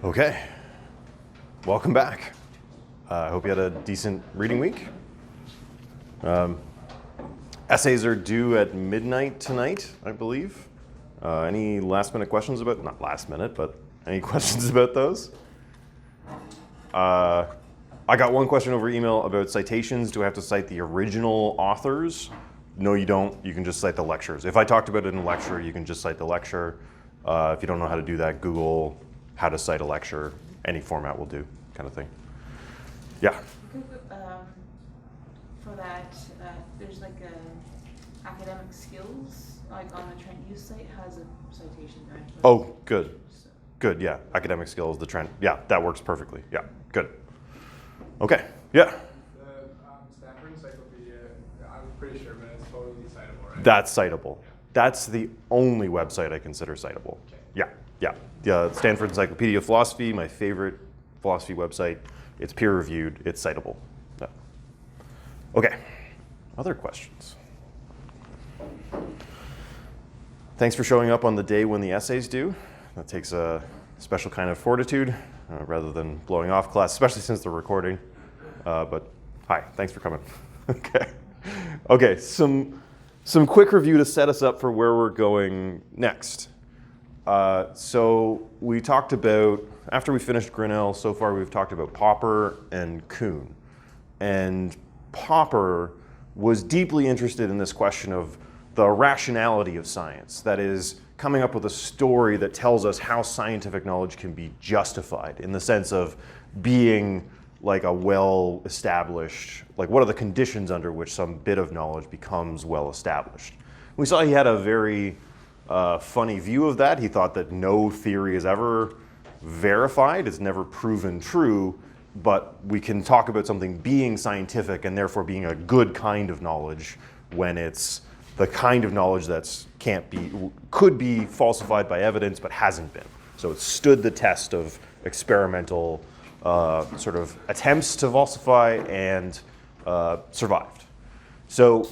Okay, welcome back. I hope you had a decent reading week. Essays are due at midnight tonight, I believe. Any last minute questions about, not last minute, but any questions about those? I got one question over email about citations. Do I have to cite the original authors? No, you don't. You can just cite the lectures. If I talked about it in a lecture, you can just cite the lecture. If you don't know how to do that, Google how to cite a lecture. Any format will do, kind of thing. Yeah? For that, there's like a academic skills, like on the Trent U site has a citation guide. Oh, good. So. Good, yeah. Academic skills, the Trent. Yeah, that works perfectly. Yeah, good. Okay, yeah? The Stanford Encyclopedia, I'm pretty sure, but it's totally citable, right? That's citable. That's the only website I consider citable. Okay. Yeah, yeah. The Stanford Encyclopedia of Philosophy, my favorite philosophy website. It's peer-reviewed. It's citable. Yeah. Okay. Other questions? Thanks for showing up on the day when the essays due. That takes a special kind of fortitude rather than blowing off class, especially since they're recording. But hi, thanks for coming. Okay. Okay, some quick review to set us up for where we're going next. So we talked about, after we finished Grinnell, so far we've talked about Popper and Kuhn. And Popper was deeply interested in this question of the rationality of science. That is, coming up with a story that tells us how scientific knowledge can be justified in the sense of being like a well-established, like what are the conditions under which some bit of knowledge becomes well-established. We saw he had a very funny view of that. He thought that no theory is ever verified, it's never proven true, but we can talk about something being scientific and therefore being a good kind of knowledge when it's the kind of knowledge that could be falsified by evidence but hasn't been. So it stood the test of experimental sort of attempts to falsify and survived. So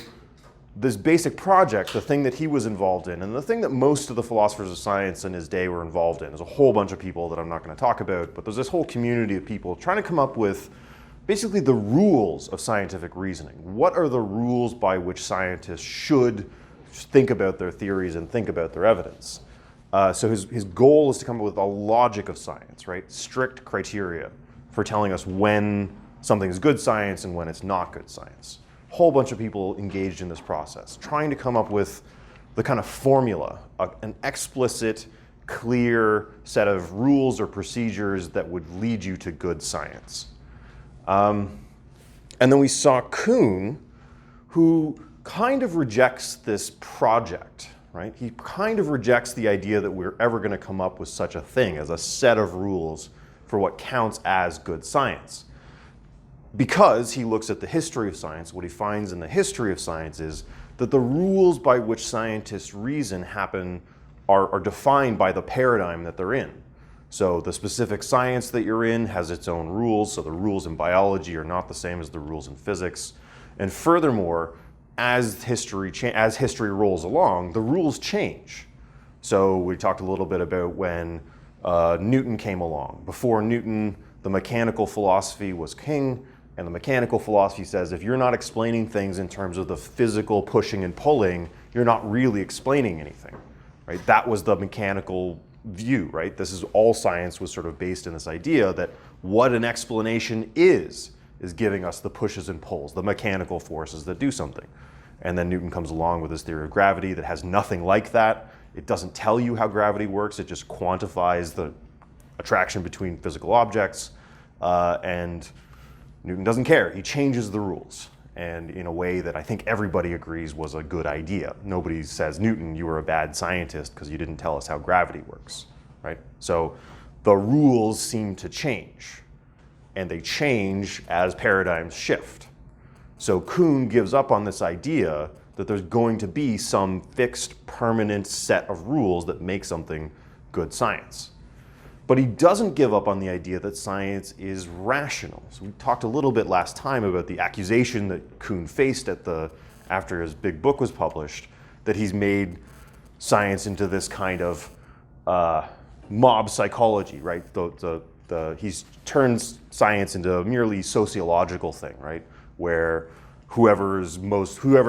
this basic project, the thing that he was involved in, and the thing that most of the philosophers of science in his day were involved in, there's a whole bunch of people that I'm not going to talk about, but there's this whole community of people trying to come up with basically the rules of scientific reasoning. What are the rules by which scientists should think about their theories and think about their evidence? So his goal is to come up with a logic of science, right? Strict criteria for telling us when something is good science and when it's not good science. Whole bunch of people engaged in this process, trying to come up with the kind of formula, an explicit, clear set of rules or procedures that would lead you to good science. And then we saw Kuhn, who kind of rejects this project, right? He kind of rejects the idea that we're ever going to come up with such a thing as a set of rules for what counts as good science. Because he looks at the history of science, what he finds in the history of science is that the rules by which scientists reason are defined by the paradigm that they're in. So the specific science that you're in has its own rules, so the rules in biology are not the same as the rules in physics. And furthermore, as history rolls along, the rules change. So we talked a little bit about when Newton came along. Before Newton, the mechanical philosophy was king. And the mechanical philosophy says if you're not explaining things in terms of the physical pushing and pulling, you're not really explaining anything, right? That was the mechanical view, right? This is all science was sort of based in this idea that what an explanation is giving us the pushes and pulls, the mechanical forces that do something. And then Newton comes along with his theory of gravity that has nothing like that. It doesn't tell you how gravity works. It just quantifies the attraction between physical objects, and Newton doesn't care. He changes the rules, and in a way that I think everybody agrees was a good idea. Nobody says, Newton, you were a bad scientist because you didn't tell us how gravity works, right? So the rules seem to change, and they change as paradigms shift. So Kuhn gives up on this idea that there's going to be some fixed, permanent set of rules that make something good science. But he doesn't give up on the idea that science is rational. So we talked a little bit last time about the accusation that Kuhn faced after his big book was published, that he's made science into this kind of mob psychology, right? He's turns science into a merely sociological thing, right? Where whoever's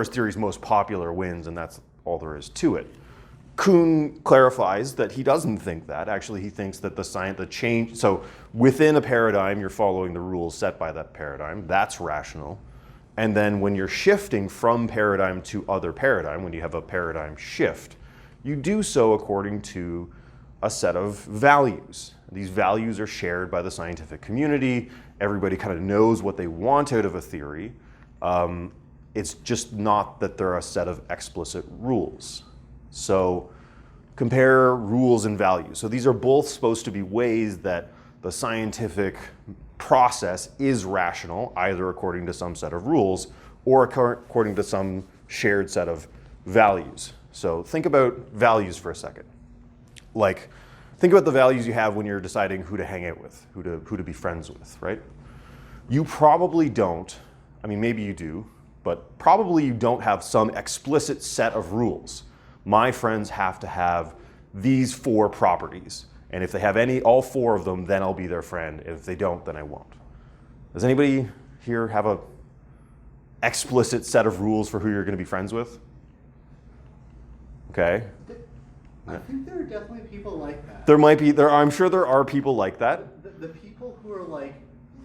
theory is most popular wins, and that's all there is to it. Kuhn clarifies that he doesn't think that. Actually, he thinks that the change, so within a paradigm, you're following the rules set by that paradigm. That's rational. And then when you're shifting from paradigm to other paradigm, when you have a paradigm shift, you do so according to a set of values. These values are shared by the scientific community. Everybody kind of knows what they want out of a theory. It's just not that they're a set of explicit rules. So compare rules and values. So these are both supposed to be ways that the scientific process is rational, either according to some set of rules or according to some shared set of values. So think about values for a second. Like, think about the values you have when you're deciding who to hang out with, who to be friends with, right? You probably don't, I mean, maybe you do, but probably you don't have some explicit set of rules. My friends have to have these 4 properties. And if they have all 4 of them, then I'll be their friend. If they don't, then I won't. Does anybody here have a explicit set of rules for who you're going to be friends with? Okay. I think there are definitely people like that. I'm sure there are people like that. The people who are like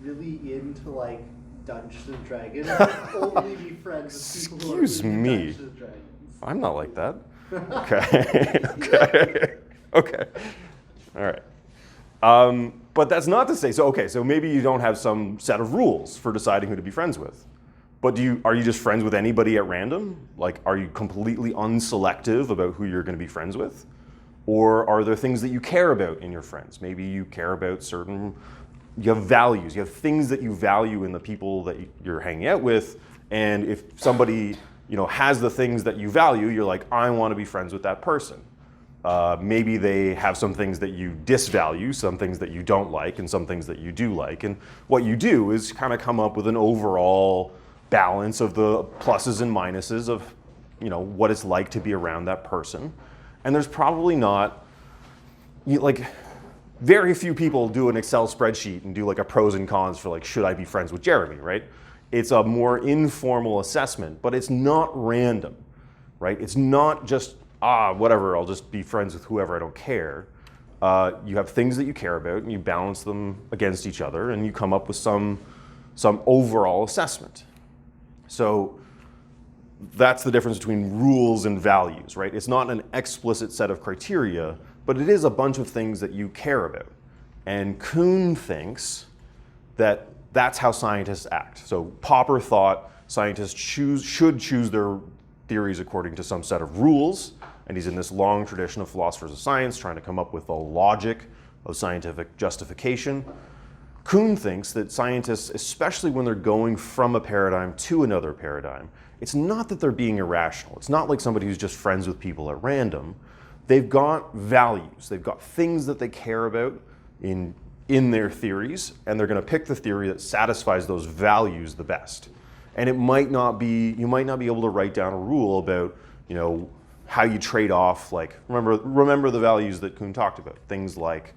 really into like Dungeons and Dragons only be friends with people who are Excuse into me. Dungeons and Dragons. I'm not like that. Okay. Okay. All right. But that's not to say, so maybe you don't have some set of rules for deciding who to be friends with. But are you just friends with anybody at random? Like, are you completely unselective about who you're going to be friends with? Or are there things that you care about in your friends? Maybe you care about you have values, you have things that you value in the people that you're hanging out with. And if somebody, has the things that you value, you're like, I want to be friends with that person. Maybe they have some things that you disvalue, some things that you don't like, and some things that you do like. And what you do is kind of come up with an overall balance of the pluses and minuses of, what it's like to be around that person. And there's probably not, very few people do an Excel spreadsheet and do like a pros and cons for like, should I be friends with Jeremy, right? It's a more informal assessment, but it's not random, right? It's not just, whatever, I'll just be friends with whoever, I don't care. You have things that you care about and you balance them against each other and you come up with some overall assessment. So that's the difference between rules and values, right? It's not an explicit set of criteria, but it is a bunch of things that you care about. And Kuhn thinks that that's how scientists act. So Popper thought scientists should choose their theories according to some set of rules, and he's in this long tradition of philosophers of science trying to come up with a logic of scientific justification. Kuhn thinks that scientists, especially when they're going from a paradigm to another paradigm, it's not that they're being irrational. It's not like somebody who's just friends with people at random. They've got values. They've got things that they care about in their theories, and they're going to pick the theory that satisfies those values the best. And you might not be able to write down a rule about, how you trade off, like, remember the values that Kuhn talked about. Things like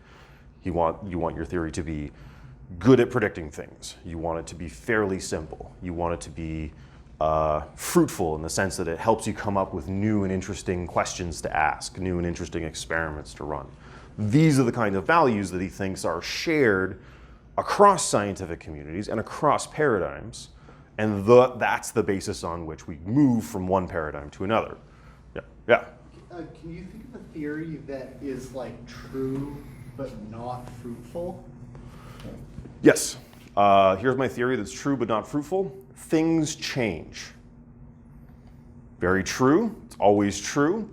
you want your theory to be good at predicting things. You want it to be fairly simple. You want it to be fruitful in the sense that it helps you come up with new and interesting questions to ask, new and interesting experiments to run. These are the kind of values that he thinks are shared across scientific communities and across paradigms, and that's the basis on which we move from one paradigm to another. Yeah. Can you think of a theory that is like true but not fruitful? Yes. Here's my theory that's true but not fruitful. Things change. Very true. It's always true.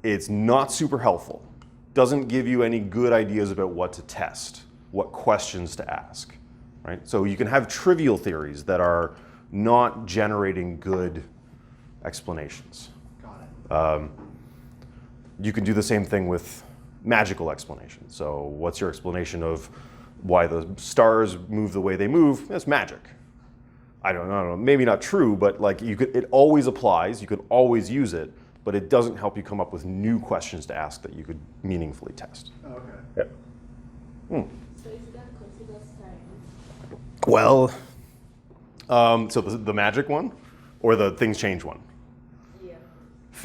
It's not super helpful. Doesn't give you any good ideas about what to test, what questions to ask, right? So you can have trivial theories that are not generating good explanations. Got it. You can do the same thing with magical explanations. So what's your explanation of why the stars move the way they move? That's magic. I don't know, maybe not true, but like it always applies. You can always use it, but it doesn't help you come up with new questions to ask that you could meaningfully test. Okay. Yeah. So is that considered science? Well, so the magic one, or the things change one? Yeah.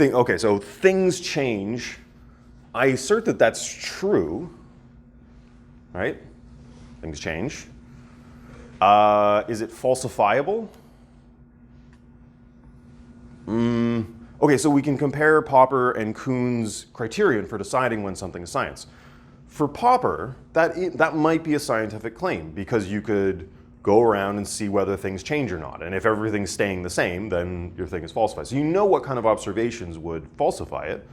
Okay, so things change. I assert that that's true, right? Things change. Is it falsifiable? Okay, so we can compare Popper and Kuhn's criterion for deciding when something is science. For Popper, that might be a scientific claim, because you could go around and see whether things change or not. And if everything's staying the same, then your thing is falsified. So you know what kind of observations would falsify it.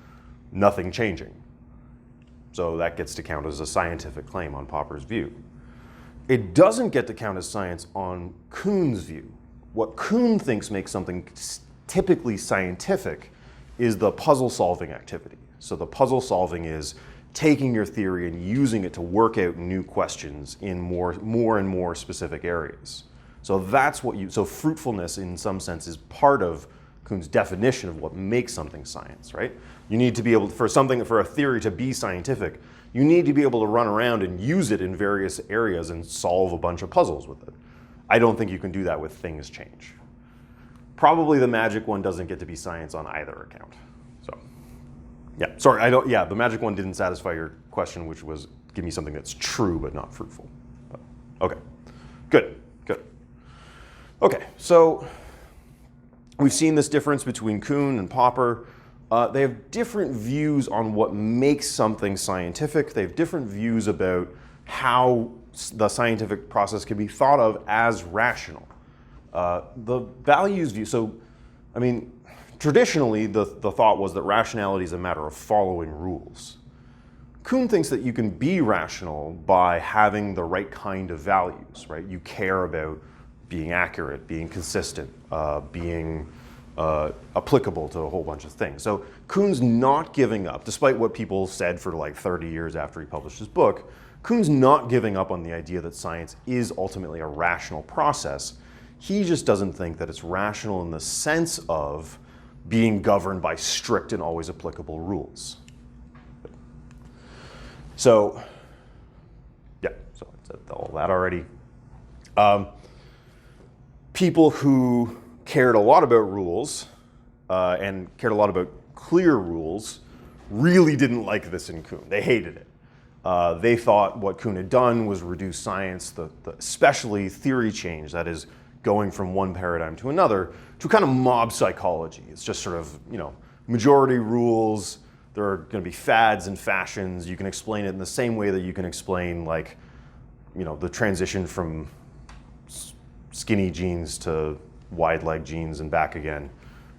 Nothing changing. So that gets to count as a scientific claim on Popper's view. It doesn't get to count as science on Kuhn's view. What Kuhn thinks makes something typically scientific is the puzzle-solving activity. So the puzzle solving is taking your theory and using it to work out new questions in more and more specific areas. So that's what so fruitfulness in some sense is part of Kuhn's definition of what makes something science, right? You need to be able, for a theory to be scientific, you need to be able to run around and use it in various areas and solve a bunch of puzzles with it. I don't think you can do that with things change. Probably the magic one doesn't get to be science on either account. So, yeah, sorry, the magic one didn't satisfy your question, which was give me something that's true but not fruitful. But, okay, good. Okay, so we've seen this difference between Kuhn and Popper. They have different views on what makes something scientific. They have different views about how the scientific process can be thought of as rational. The values view, so, I mean, traditionally the thought was that rationality is a matter of following rules. Kuhn thinks that you can be rational by having the right kind of values, right? You care about being accurate, being consistent, being applicable to a whole bunch of things. So Kuhn's not giving up, despite what people said for like 30 years after he published his book. Kuhn's not giving up on the idea that science is ultimately a rational process. He just doesn't think that it's rational in the sense of being governed by strict and always applicable rules. So, yeah, so I said all that already. People who cared a lot about rules and cared a lot about clear rules really didn't like this in Kuhn. They hated it. They thought what Kuhn had done was reduce science, especially theory change, that is going from one paradigm to another, to kind of mob psychology. It's just sort of, majority rules. There are going to be fads and fashions. You can explain it in the same way that you can explain, like, the transition from skinny jeans to wide leg jeans and back again.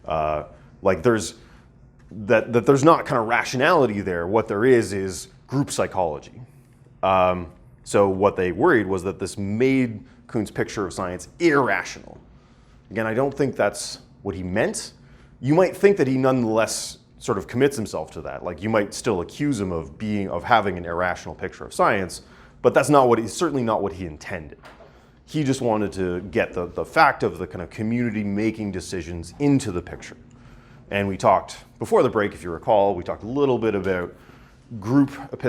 Like there's not kind of rationality there. What there is group psychology. So what they worried was that this made Kuhn's picture of science irrational. Again, I don't think that's what he meant. You might think that he nonetheless sort of commits himself to that. Like you might still accuse him of having an irrational picture of science, but that's certainly not what he intended. He just wanted to get the fact of the kind of community making decisions into the picture. And we talked, before the break, if you recall, we talked a little bit about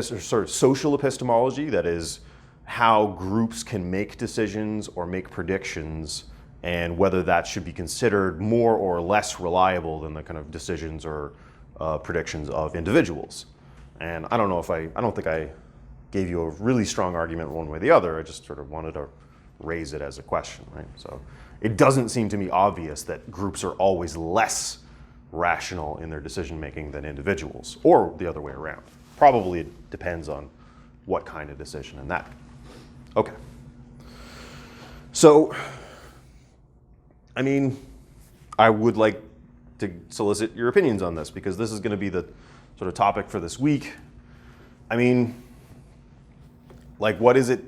sort of social epistemology, that is, how groups can make decisions or make predictions, and whether that should be considered more or less reliable than the kind of decisions or predictions of individuals. And I don't think I gave you a really strong argument one way or the other. I just sort of wanted to raise it as a question, right? So it doesn't seem to me obvious that groups are always less rational in their decision making than individuals, or the other way around. Probably it depends on what kind of decision and that. Okay. So, I mean, I would like to solicit your opinions on this, because this is going to be the sort of topic for this week. I mean, like, what is it?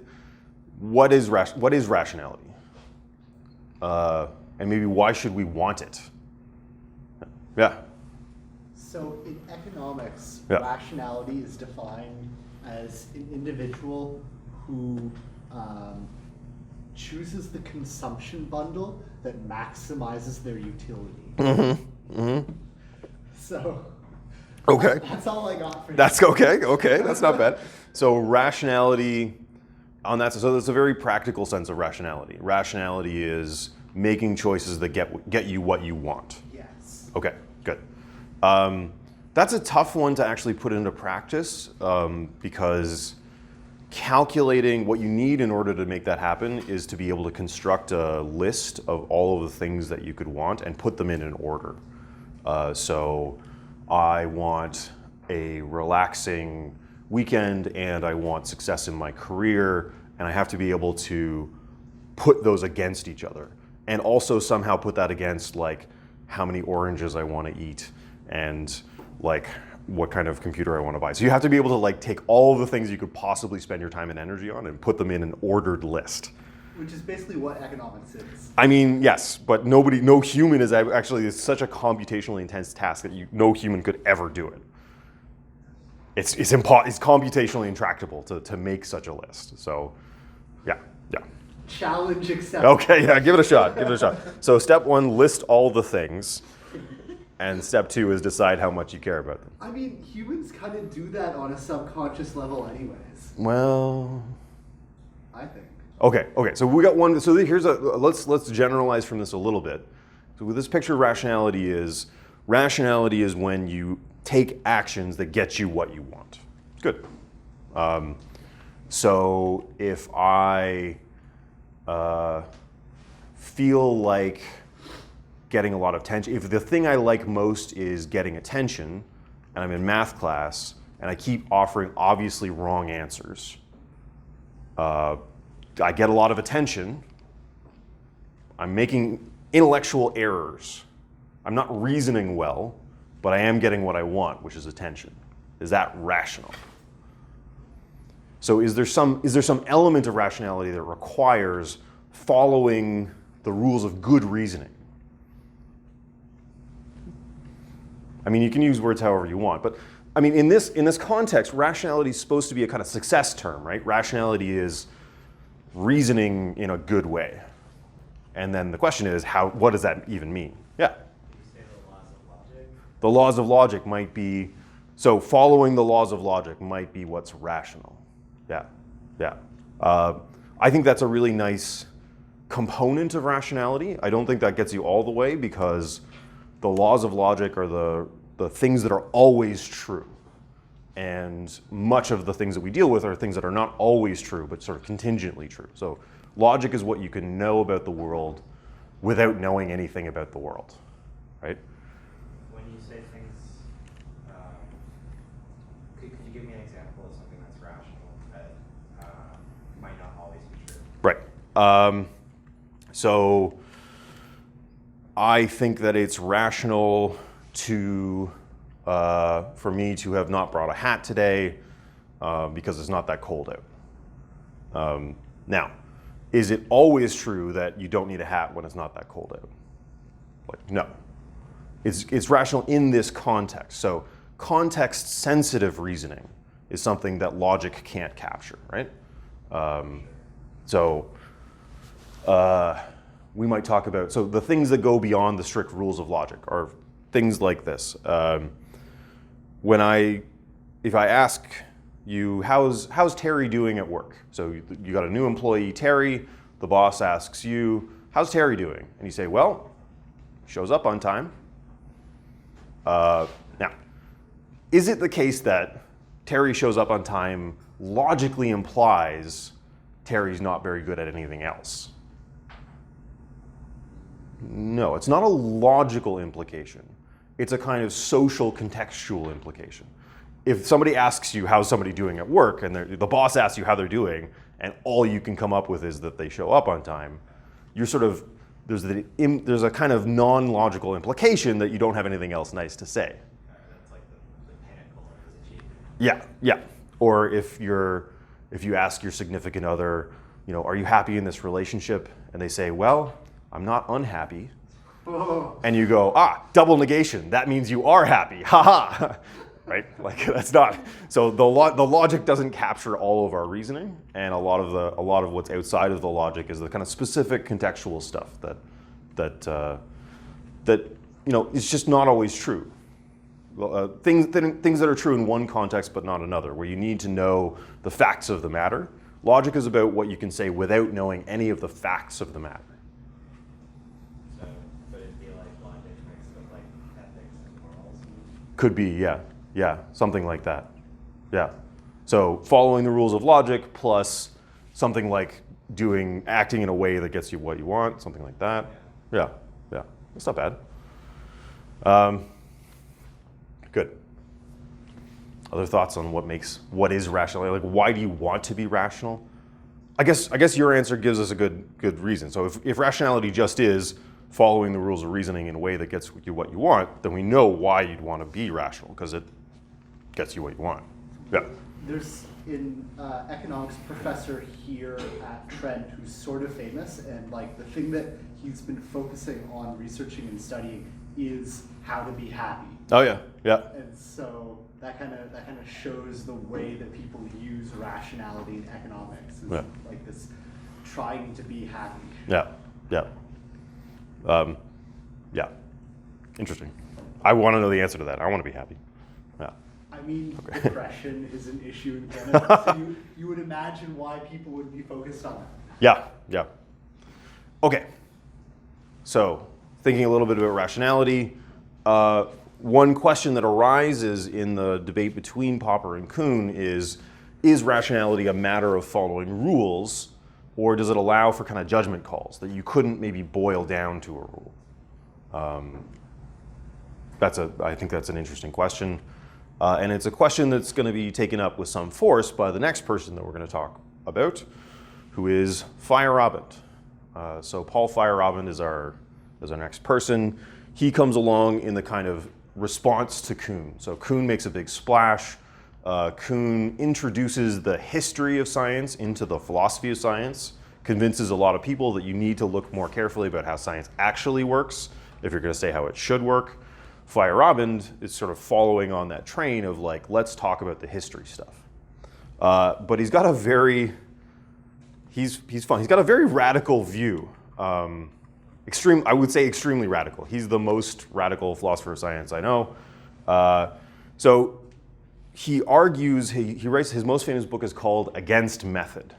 What is rationality? And maybe why should we want it? Yeah. So in economics, Yeah. rationality is defined as an individual who chooses the consumption bundle that maximizes their utility. Mm-hmm. Mm-hmm. So Okay. that's all I got for you. That's okay. Okay, that's not bad. So rationality, on that, so there's a very practical sense of rationality. Rationality is making choices that get you what you want. Yes. Okay, good. That's a tough one to actually put into practice because calculating what you need in order to make that happen is to be able to construct a list of all of the things that you could want and put them in an order. So I want a relaxing weekend and I want success in my career, and I have to be able to put those against each other and also somehow put that against like how many oranges I want to eat and like what kind of computer I want to buy. So you have to be able to like take all of the things you could possibly spend your time and energy on and put them in an ordered list. Which is basically what economics is. I mean, yes, but no human is actually, it's such a computationally intense task that no human could ever do it. It's computationally intractable to make such a list. So, yeah. Challenge accepted. Okay, yeah, give it a shot. So step 1, list all the things. And step 2 is decide how much you care about them. I mean, humans kind of do that on a subconscious level anyways, Well, I think. okay. So we got one. So here's let's generalize from this a little bit. So with this picture, rationality is when you take actions that get you what you want. Good. So if I feel like getting a lot of attention, if the thing I like most is getting attention, and I'm in math class and I keep offering obviously wrong answers, I get a lot of attention, I'm making intellectual errors, I'm not reasoning well, but I am getting what I want, which is attention. Is that rational? So is there some element of rationality that requires following the rules of good reasoning? I mean, you can use words however you want, but I mean, in this context, rationality is supposed to be a kind of success term, right? Rationality is reasoning in a good way. And then the question is, what does that even mean? Yeah? You say the laws of logic? The laws of logic might be, so following the laws of logic might be what's rational. Yeah. I think that's a really nice component of rationality. I don't think that gets you all the way because the laws of logic are the things that are always true. And much of the things that we deal with are things that are not always true, but sort of contingently true. So logic is what you can know about the world without knowing anything about the world, right? When you say things, could you give me an example of something that's rational that might not always be true? Right. So I think that it's rational for me to have not brought a hat today because it's not that cold out. Now, is it always true that you don't need a hat when it's not that cold out? Like, no. It's rational in this context. So context-sensitive reasoning is something that logic can't capture, right? We might talk about, so the things that go beyond the strict rules of logic are things like this. If I ask you, how's Terry doing at work? So you got a new employee, Terry, the boss asks you, how's Terry doing? And you say, well, shows up on time. Now, is it the case that Terry shows up on time logically implies Terry's not very good at anything else? No, it's not a logical implication. It's a kind of social contextual implication. If somebody asks you how's somebody doing at work and the boss asks you how they're doing and all you can come up with is that they show up on time, you're sort of, there's a kind of non-logical implication that you don't have anything else nice to say. That's like the pinnacle of his achievement. Yeah. Or if you ask your significant other, are you happy in this relationship? And they say, well, I'm not unhappy. Oh. And you go, double negation. That means you are happy. Ha. Right? Like that's not. So the logic doesn't capture all of our reasoning, and a lot of what's outside of the logic is the kind of specific contextual stuff that is just not always true. things that are true in one context but not another, where you need to know the facts of the matter. Logic is about what you can say without knowing any of the facts of the matter. So could it be like logic mixed with like ethics and morals? Could be, yeah, something like that. Yeah. So following the rules of logic plus something like acting in a way that gets you what you want, something like that. Yeah. That's not bad. Good. Other thoughts on what is rationality? Like, why do you want to be rational? I guess your answer gives us a good reason. So if rationality just is following the rules of reasoning in a way that gets you what you want, then we know why you'd want to be rational, because it gets you what you want. Yeah. There's an economics professor here at Trent who's sort of famous, and like the thing that he's been focusing on researching and studying is how to be happy. Oh yeah. And so that kind of shows the way that people use rationality in economics. Is like this trying to be happy. Yeah. Interesting. I want to know the answer to that. I want to be happy. Yeah. I mean, depression is an issue in Canada, so you would imagine why people would be focused on that. Yeah. Okay. So, thinking a little bit about rationality, one question that arises in the debate between Popper and Kuhn is rationality a matter of following rules, or does it allow for kind of judgment calls that you couldn't maybe boil down to a rule? I think that's an interesting question. And it's a question that's going to be taken up with some force by the next person that we're going to talk about, who is Feyerabend. So Paul Feyerabend is our next person. He comes along in the kind of response to Kuhn. So Kuhn makes a big splash. Kuhn introduces the history of science into the philosophy of science, convinces a lot of people that you need to look more carefully about how science actually works if you're going to say how it should work. Feyerabend is sort of following on that train of like, let's talk about the history stuff. But he's got a very, he's fun. He's got a very radical view. I would say extremely radical. He's the most radical philosopher of science I know. So he argues, he writes, his most famous book is called Against Method.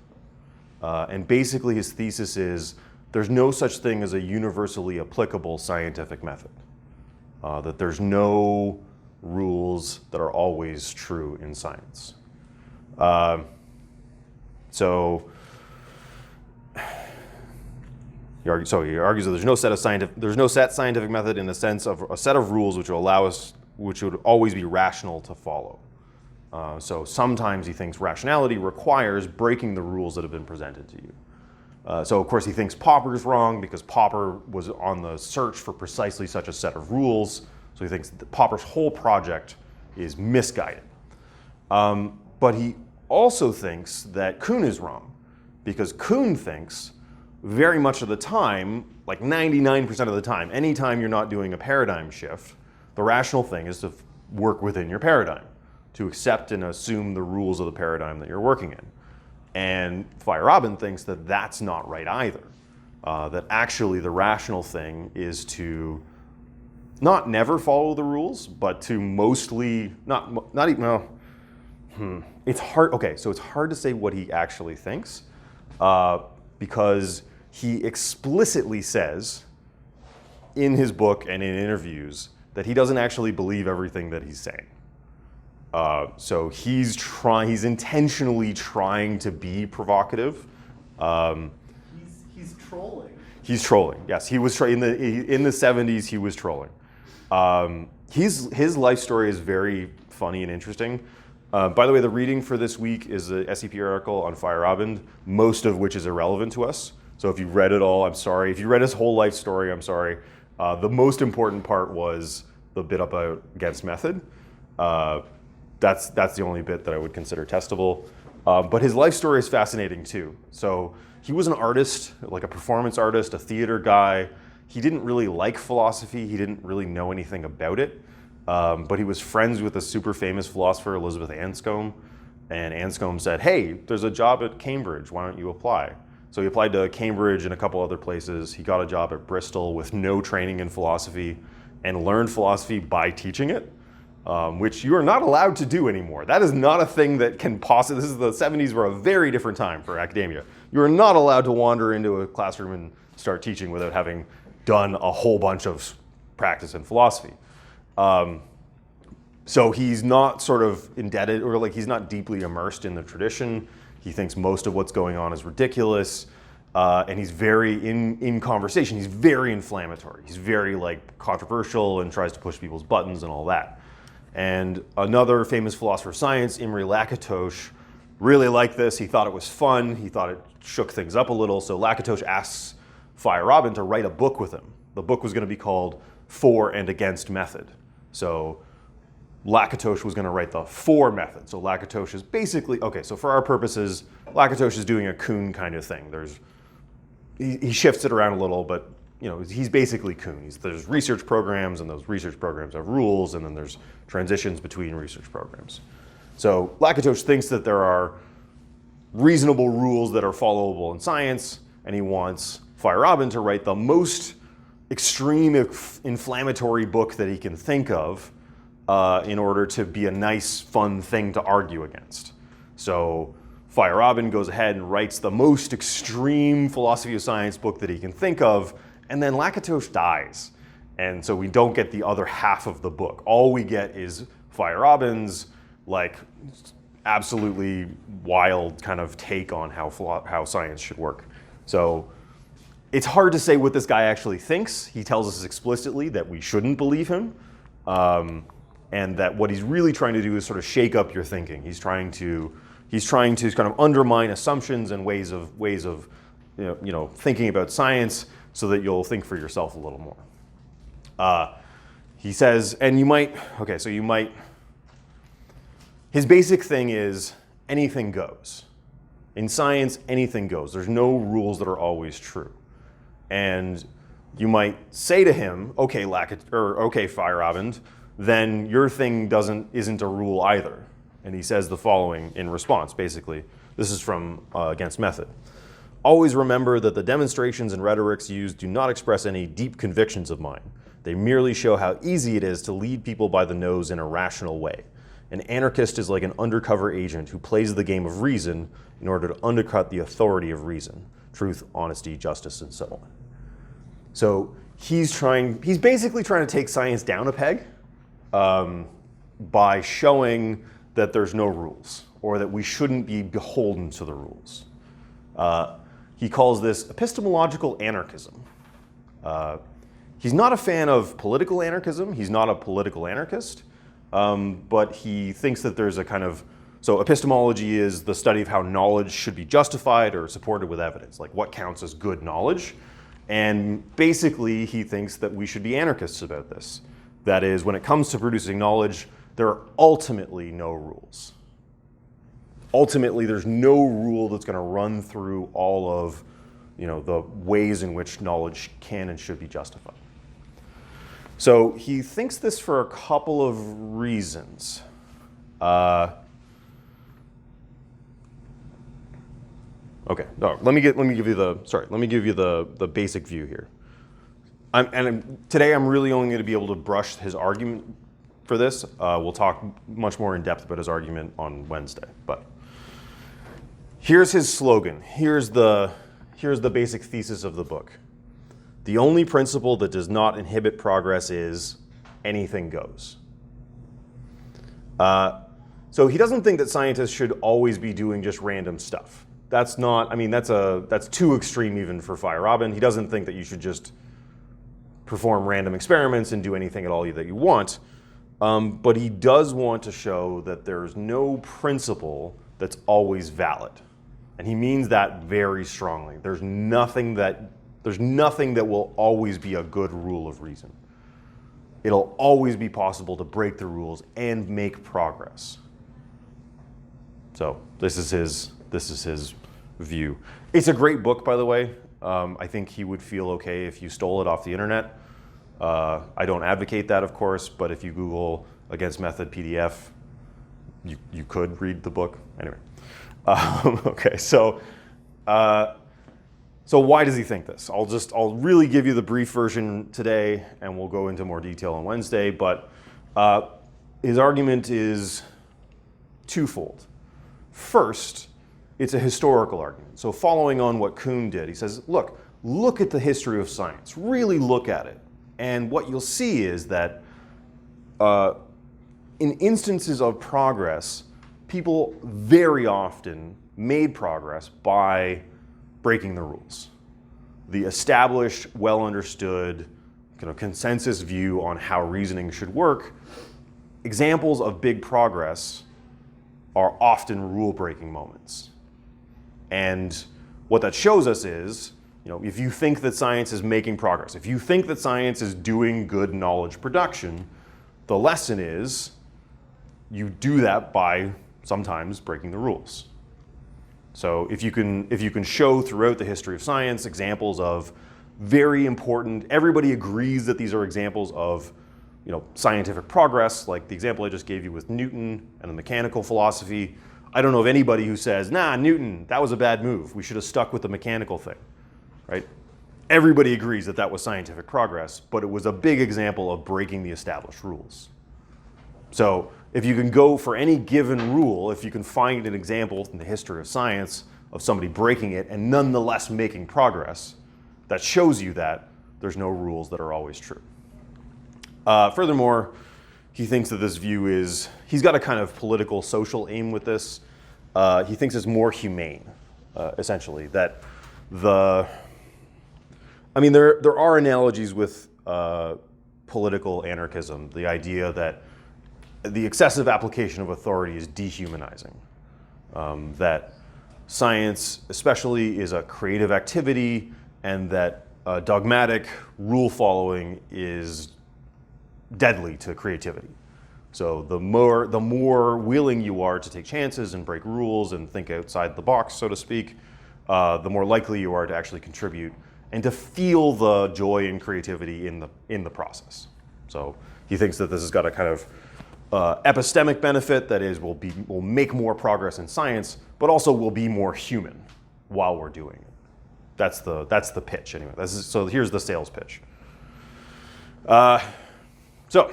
And basically his thesis is there's no such thing as a universally applicable scientific method. That there's no rules that are always true in science. So he argues that there's no set scientific method in the sense of a set of rules which would always be rational to follow. So sometimes he thinks rationality requires breaking the rules that have been presented to you. So of course he thinks Popper's wrong because Popper was on the search for precisely such a set of rules. So he thinks that Popper's whole project is misguided. But he also thinks that Kuhn is wrong because Kuhn thinks very much of the time, like 99% of the time, anytime you're not doing a paradigm shift, the rational thing is to work within your paradigm, to accept and assume the rules of the paradigm that you're working in. And Feyerabend thinks that that's not right either. That actually the rational thing is to not never follow the rules, but to mostly, not even, it's hard, okay, so it's hard to say what he actually thinks because he explicitly says in his book and in interviews that he doesn't actually believe everything that he's saying. So he's intentionally trying to be provocative. He's trolling. He's trolling. Yes, he was in the 70s. He was trolling. His life story is very funny and interesting. By the way, the reading for this week is a SEP article on Feyerabend, most of which is irrelevant to us. So if you read it all, I'm sorry. If you read his whole life story, I'm sorry. The most important part was the bit about against method. That's the only bit that I would consider testable. But his life story is fascinating too. So he was an artist, like a performance artist, a theater guy. He didn't really like philosophy. He didn't really know anything about it. But he was friends with a super famous philosopher, Elizabeth Anscombe. And Anscombe said, hey, there's a job at Cambridge. Why don't you apply? So he applied to Cambridge and a couple other places. He got a job at Bristol with no training in philosophy and learned philosophy by teaching it. which you are not allowed to do anymore. That is not a thing that can possibly, this is the 70s were a very different time for academia. You are not allowed to wander into a classroom and start teaching without having done a whole bunch of practice in philosophy. So he's not sort of indebted, or like he's not deeply immersed in the tradition. He thinks most of what's going on is ridiculous. And he's very, in conversation, he's very inflammatory. He's very like controversial and tries to push people's buttons and all that. And another famous philosopher of science, Imre Lakatos, really liked this. He thought it was fun. He thought it shook things up a little. So Lakatos asks Feyerabend to write a book with him. The book was going to be called For and Against Method. So Lakatos was going to write the for method. So Lakatos is basically, okay, so for our purposes, Lakatos is doing a Kuhn kind of thing. He shifts it around a little, but he's basically Kuhn. There's research programs, and those research programs have rules, and then there's transitions between research programs. So Lakatos thinks that there are reasonable rules that are followable in science, and he wants Feyerabend to write the most extreme inflammatory book that he can think of in order to be a nice, fun thing to argue against. So Feyerabend goes ahead and writes the most extreme philosophy of science book that he can think of, and then Lakatos dies. And so we don't get the other half of the book. All we get is Feyerabend's like absolutely wild kind of take on how science should work. So it's hard to say what this guy actually thinks. He tells us explicitly that we shouldn't believe him, and that what he's really trying to do is sort of shake up your thinking. He's trying to kind of undermine assumptions and ways of thinking about science so that you'll think for yourself a little more. He says, and you might, his basic thing is anything goes. In science, anything goes. There's no rules that are always true. And you might say to him, okay, Feyerabend, then your thing isn't a rule either. And he says the following in response, basically. This is from Against Method. Always remember that the demonstrations and rhetorics used do not express any deep convictions of mine. They merely show how easy it is to lead people by the nose in a rational way. An anarchist is like an undercover agent who plays the game of reason in order to undercut the authority of reason, truth, honesty, justice, and so on. So he's basically trying to take science down a peg by showing that there's no rules, or that we shouldn't be beholden to the rules. He calls this epistemological anarchism. He's not a fan of political anarchism. He's not a political anarchist, but he thinks that there's a kind of, so epistemology is the study of how knowledge should be justified or supported with evidence, like what counts as good knowledge. And basically, he thinks that we should be anarchists about this. That is, when it comes to producing knowledge, there are ultimately no rules. Ultimately, there's no rule that's going to run through all of the ways in which knowledge can and should be justified. So he thinks this for a couple of reasons. Okay, no, let me give you the basic view here. Today I'm really only going to be able to brush his argument for this. We'll talk much more in depth about his argument on Wednesday. But here's his slogan. Here's the basic thesis of the book. The only principle that does not inhibit progress is anything goes. So he doesn't think that scientists should always be doing just random stuff. That's too extreme even for Feyerabend. He doesn't think that you should just perform random experiments and do anything at all that you want. But he does want to show that there's no principle that's always valid. And he means that very strongly. There's nothing that will always be a good rule of reason. It'll always be possible to break the rules and make progress. So this is his view. It's a great book, by the way. I think he would feel okay if you stole it off the internet. I don't advocate that, of course, but if you Google Against Method PDF, you could read the book. Anyway, okay. So why does he think this? I'll really give you the brief version today, and we'll go into more detail on Wednesday. But his argument is twofold. First, it's a historical argument. So following on what Kuhn did, he says, look at the history of science. Really look at it. And what you'll see is that in instances of progress, people very often made progress by breaking the rules. The established, well understood, kind of consensus view on how reasoning should work, examples of big progress are often rule-breaking moments. And what that shows us is, if you think that science is making progress, if you think that science is doing good knowledge production, the lesson is you do that by sometimes breaking the rules. So if you can show throughout the history of science examples of very important, everybody agrees that these are examples of scientific progress, like the example I just gave you with Newton and the mechanical philosophy. I don't know of anybody who says, nah, Newton, that was a bad move. We should have stuck with the mechanical thing, right? Everybody agrees that that was scientific progress, but it was a big example of breaking the established rules. So if you can go for any given rule, if you can find an example in the history of science of somebody breaking it and nonetheless making progress, that shows you that there's no rules that are always true. Furthermore, he thinks that this view is, he's got a kind of political, social aim with this. He thinks it's more humane, essentially, that there are analogies with political anarchism, the idea that the excessive application of authority is dehumanizing, that science especially is a creative activity, and that dogmatic rule following is deadly to creativity. So the more willing you are to take chances and break rules and think outside the box, so to speak, the more likely you are to actually contribute and to feel the joy and creativity in the process. So he thinks that this has got a kind of epistemic benefit, that is, will make more progress in science, but also will be more human while we're doing it. That's the pitch anyway. So here's the sales pitch. So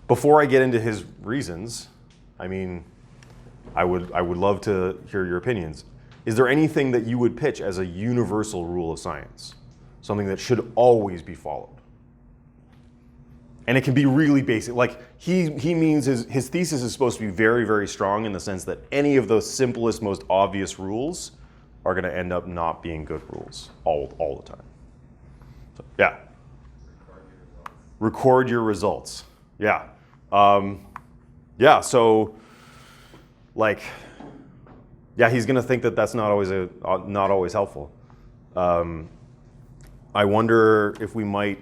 before I get into his reasons, I would love to hear your opinions. Is there anything that you would pitch as a universal rule of science? Something that should always be followed? And it can be really basic. Like he means his thesis is supposed to be very, very strong in the sense that any of those simplest, most obvious rules are going to end up not being good rules all the time. So, yeah. Record your results. Yeah. So he's going to think that that's not always helpful. I wonder if we might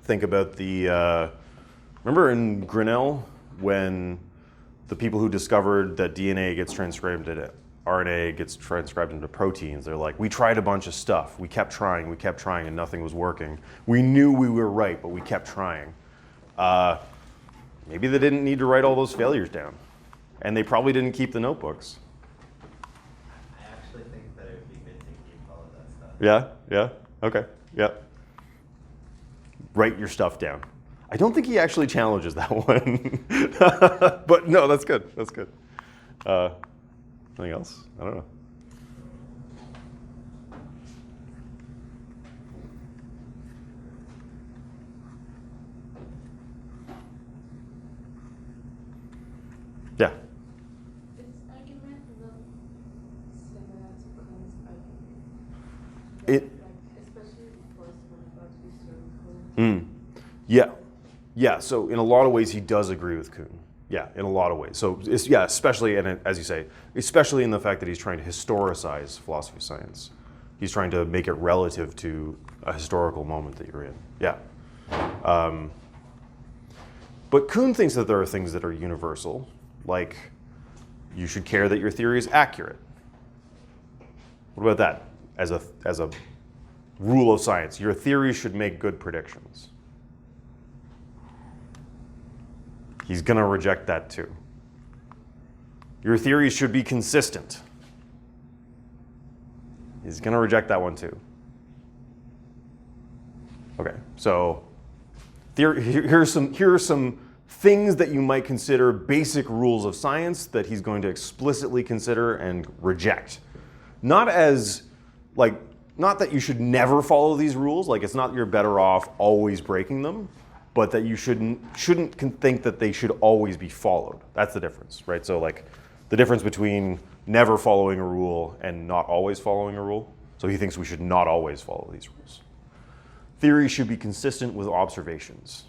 think about remember in Grinnell when the people who discovered that DNA gets transcribed into RNA gets transcribed into proteins, they're like, we tried a bunch of stuff. We kept trying, and nothing was working. We knew we were right, but we kept trying. Maybe they didn't need to write all those failures down. And they probably didn't keep the notebooks. I actually think that it would be good to keep all of that stuff. Yeah? Okay. Yeah. Write your stuff down. I don't think he actually challenges that one. But no, that's good. That's good. Anything else? I don't know. Yeah. This argument not similar to Kant's argument. It. Especially the first one about historical. Yeah. So in a lot of ways, he does agree with Kuhn. Yeah, in a lot of ways. So especially, and as you say, especially in the fact that he's trying to historicize philosophy of science. He's trying to make it relative to a historical moment that you're in. Yeah. But Kuhn thinks that there are things that are universal, like you should care that your theory is accurate. What about that as a rule of science? Your theory should make good predictions. He's going to reject that too. Your theories should be consistent. He's going to reject that one too. Okay, so here are some things that you might consider basic rules of science that he's going to explicitly consider and reject. Not that you should never follow these rules, like it's not you're better off always breaking them, but that you shouldn't think that they should always be followed. That's the difference, right? So like the difference between never following a rule and not always following a rule. So he thinks we should not always follow these rules. Theory should be consistent with observations.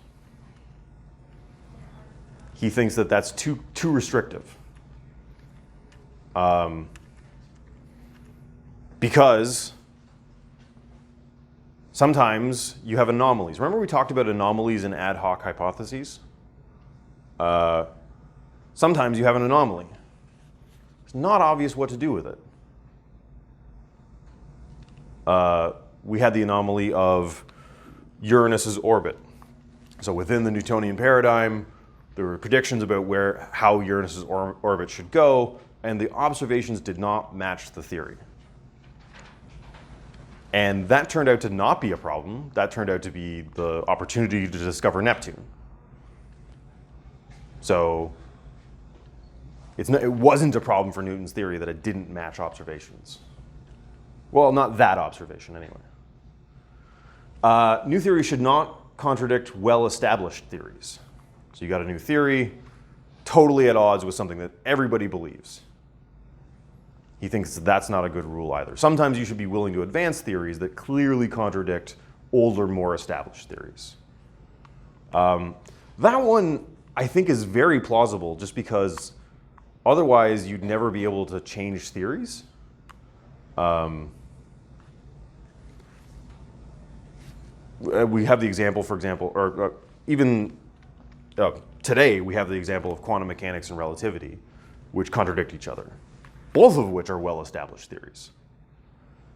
He thinks that that's too restrictive. Because sometimes you have anomalies. Remember we talked about anomalies and ad hoc hypotheses? Sometimes you have an anomaly. It's not obvious what to do with it. We had the anomaly of Uranus's orbit. So within the Newtonian paradigm, there were predictions about how Uranus's orbit should go, and the observations did not match the theory. And that turned out to not be a problem. That turned out to be the opportunity to discover Neptune. So it wasn't a problem for Newton's theory that it didn't match observations. Well, not that observation anyway. New theory should not contradict well-established theories. So you got a new theory, totally at odds with something that everybody believes. He thinks that's not a good rule either. Sometimes you should be willing to advance theories that clearly contradict older, more established theories. That one, I think, is very plausible just because otherwise you'd never be able to change theories. We have the example, for example, or even today we have the example of quantum mechanics and relativity, which contradict each other, both of which are well-established theories.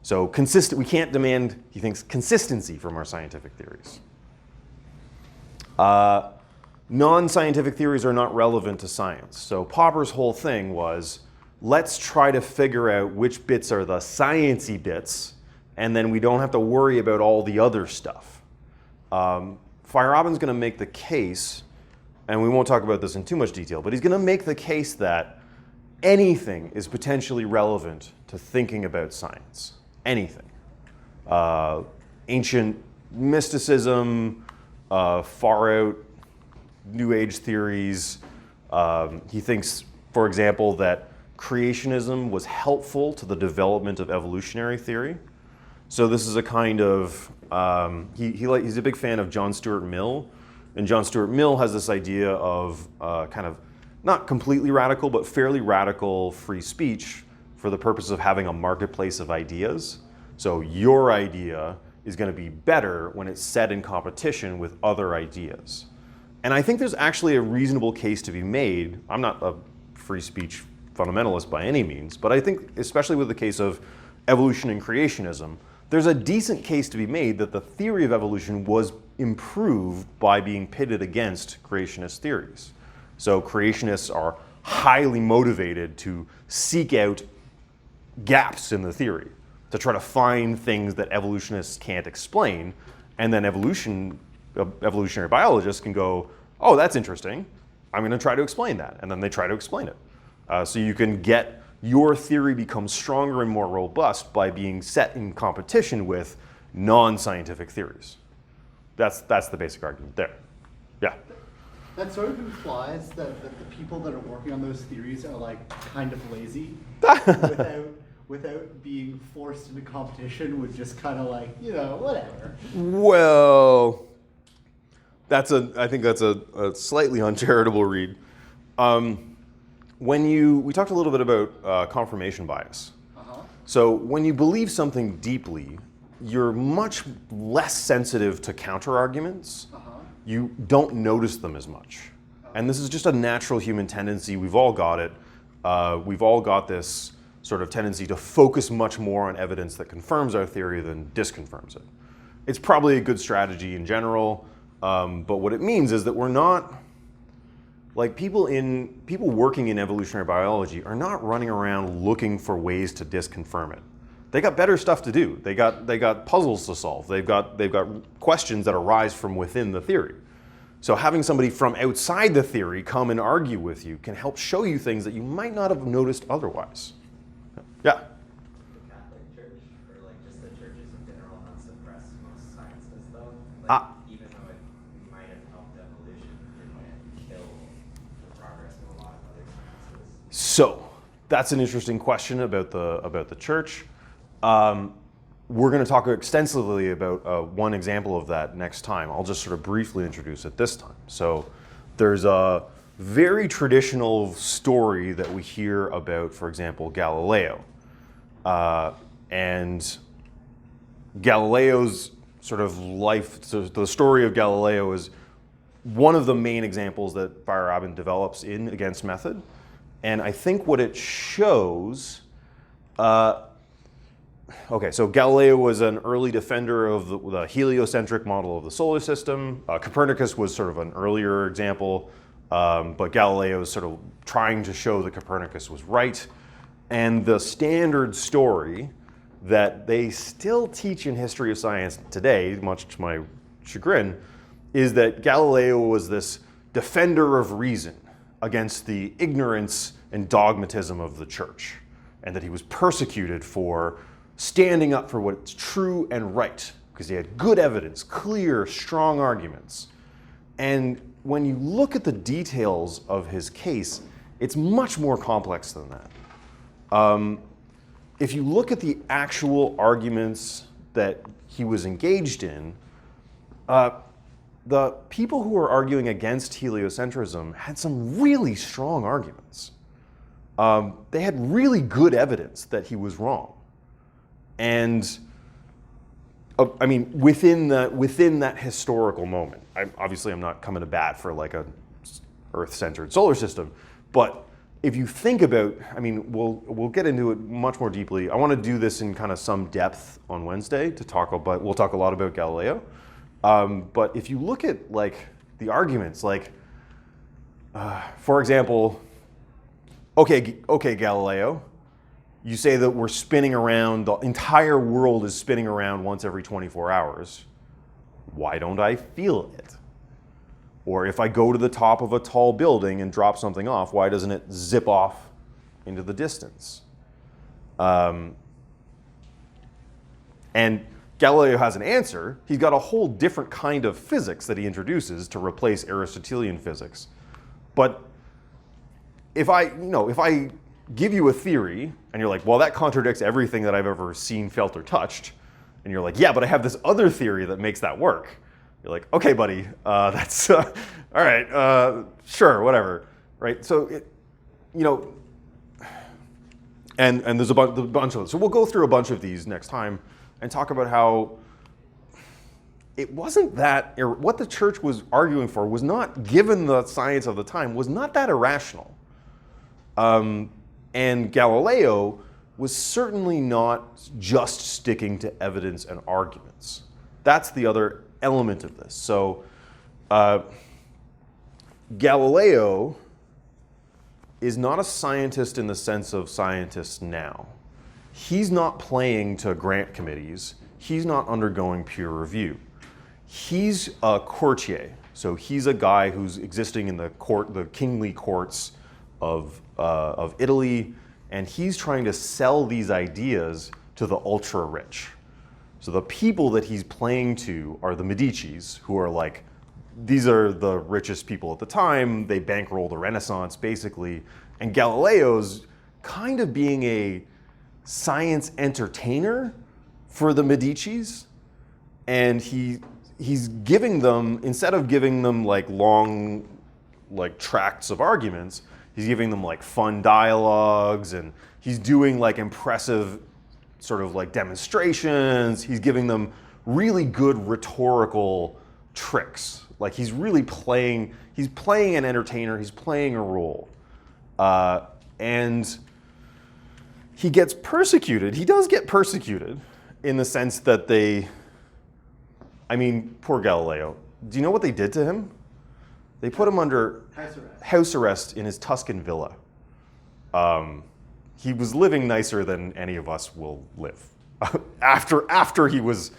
So we can't demand, he thinks, consistency from our scientific theories. Non-scientific theories are not relevant to science. So Popper's whole thing was, let's try to figure out which bits are the science-y bits, and then we don't have to worry about all the other stuff. Feyerabend's going to make the case, and we won't talk about this in too much detail, but he's going to make the case that anything is potentially relevant to thinking about science. Anything. Ancient mysticism, far out New Age theories. He thinks, for example, that creationism was helpful to the development of evolutionary theory. So this is a kind of, he's a big fan of John Stuart Mill. And John Stuart Mill has this idea of kind of not completely radical, but fairly radical free speech for the purpose of having a marketplace of ideas. So your idea is going to be better when it's set in competition with other ideas. And I think there's actually a reasonable case to be made. I'm not a free speech fundamentalist by any means, but I think especially with the case of evolution and creationism, there's a decent case to be made that the theory of evolution was improved by being pitted against creationist theories. So creationists are highly motivated to seek out gaps in the theory, to try to find things that evolutionists can't explain, and then evolutionary biologists can go, oh, that's interesting, I'm going to try to explain that, and then they try to explain it. So you can get your theory becomes stronger and more robust by being set in competition with non-scientific theories. That's the basic argument there. Yeah. That sort of implies that the people that are working on those theories are like kind of lazy without being forced into competition with just kind of like, whatever. Well, I think that's a slightly uncharitable read. We talked a little bit about confirmation bias. Uh-huh. So when you believe something deeply, you're much less sensitive to counter-arguments. Uh-huh. You don't notice them as much. Uh-huh. And this is just a natural human tendency. We've all got it. We've all got this sort of tendency to focus much more on evidence that confirms our theory than disconfirms it. It's probably a good strategy in general, but what it means is that we're not, like people working in evolutionary biology are not running around looking for ways to disconfirm it. They got better stuff to do. They got puzzles to solve. They've got questions that arise from within the theory. So having somebody from outside the theory come and argue with you can help show you things that you might not have noticed otherwise. Yeah? The Catholic Church, or like just the churches in general, have suppressed most sciences though. Even though it might have helped evolution, it might kill the progress of a lot of other sciences. So that's an interesting question about the church. We're going to talk extensively about one example of that next time. I'll just sort of briefly introduce it this time. So there's a very traditional story that we hear about, for example, Galileo. And Galileo's sort of life, so the story of Galileo is one of the main examples that Feyerabend develops in Against Method. And I think what it shows, okay, so Galileo was an early defender of the heliocentric model of the solar system. Copernicus was sort of an earlier example, but Galileo is sort of trying to show that Copernicus was right. And the standard story that they still teach in history of science today, much to my chagrin, is that Galileo was this defender of reason against the ignorance and dogmatism of the church, and that he was persecuted for standing up for what's true and right, because he had good evidence, clear, strong arguments. And when you look at the details of his case, it's much more complex than that. If you look at the actual arguments that he was engaged in, the people who were arguing against heliocentrism had some really strong arguments. They had really good evidence that he was wrong. And I mean, within that historical moment, obviously I'm not coming to bat for like a Earth-centered solar system, but if you think about, I mean, we'll get into it much more deeply. I want to do this in kind of some depth on Wednesday to talk about. We'll talk a lot about Galileo, but if you look at like the arguments, like for example, okay, Galileo. You say that we're spinning around, the entire world is spinning around once every 24 hours. Why don't I feel it? Or if I go to the top of a tall building and drop something off, why doesn't it zip off into the distance? And Galileo has an answer. He's got a whole different kind of physics that he introduces to replace Aristotelian physics. But if I give you a theory and you're like, well, that contradicts everything that I've ever seen, felt, or touched, and you're like, yeah, but I have this other theory that makes that work. You're like, okay, buddy, that's all right, sure, whatever, right? So, and there's a bunch of them. So we'll go through a bunch of these next time and talk about how it wasn't that, what the church was arguing for was not, given the science of the time, was not that irrational. And Galileo was certainly not just sticking to evidence and arguments. That's the other element of this. So Galileo is not a scientist in the sense of scientists now. He's not playing to grant committees. He's not undergoing peer review. He's a courtier. So he's a guy who's existing in the kingly courts of Italy, and he's trying to sell these ideas to the ultra rich. So the people that he's playing to are the Medicis, who are like, these are the richest people at the time. They bankroll the Renaissance, basically. And Galileo's kind of being a science entertainer for the Medicis. And he's giving them, instead of giving them like long like tracts of arguments, he's giving them like fun dialogues, and he's doing like impressive sort of like demonstrations. He's giving them really good rhetorical tricks. Like he's really playing an entertainer, he's playing a role. And he gets persecuted. He does get persecuted in the sense that poor Galileo. Do you know what they did to him? They put him under house arrest in his Tuscan villa. He was living nicer than any of us will live. After he was,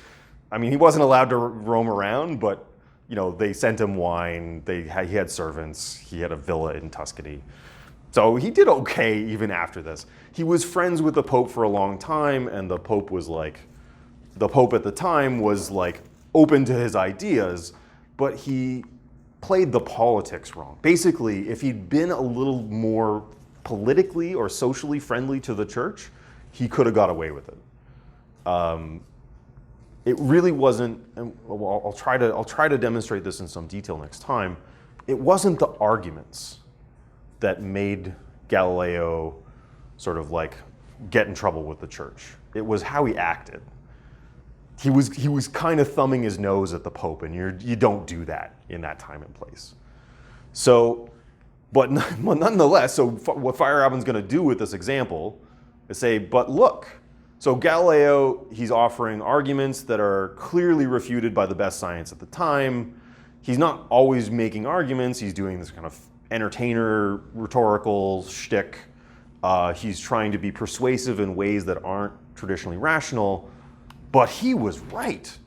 he wasn't allowed to roam around, but they sent him wine. He had servants. He had a villa in Tuscany. So he did okay even after this. He was friends with the Pope for a long time, and the Pope at the time was like open to his ideas, but he played the politics wrong. Basically, if he'd been a little more politically or socially friendly to the church, he could have got away with it. It really wasn't, and I'll try to demonstrate this in some detail next time. It wasn't the arguments that made Galileo sort of like get in trouble with the church. It was how he acted. He was kind of thumbing his nose at the Pope, and you don't do that in that time and place. So, but nonetheless, so what Feyerabend's going to do with this example is say, but look, so Galileo, he's offering arguments that are clearly refuted by the best science at the time. He's not always making arguments. He's doing this kind of entertainer rhetorical shtick. He's trying to be persuasive in ways that aren't traditionally rational. But he was right.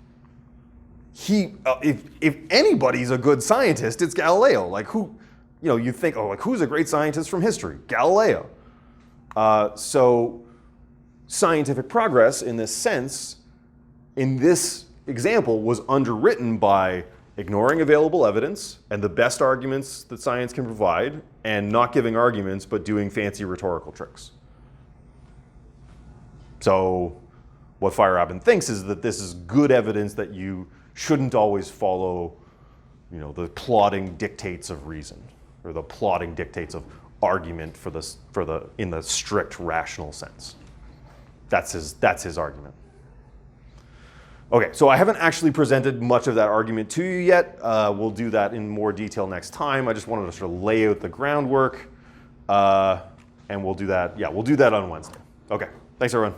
If anybody's a good scientist, it's Galileo. Like you think, who's a great scientist from history? Galileo. So scientific progress in this sense, in this example, was underwritten by ignoring available evidence and the best arguments that science can provide, and not giving arguments, but doing fancy rhetorical tricks. So what Feyerabend thinks is that this is good evidence that you shouldn't always follow, the plodding dictates of reason, or the plodding dictates of argument in the strict rational sense. That's his argument. Okay, so I haven't actually presented much of that argument to you yet. We'll do that in more detail next time. I just wanted to sort of lay out the groundwork, and we'll do that. Yeah, we'll do that on Wednesday. Okay, thanks everyone.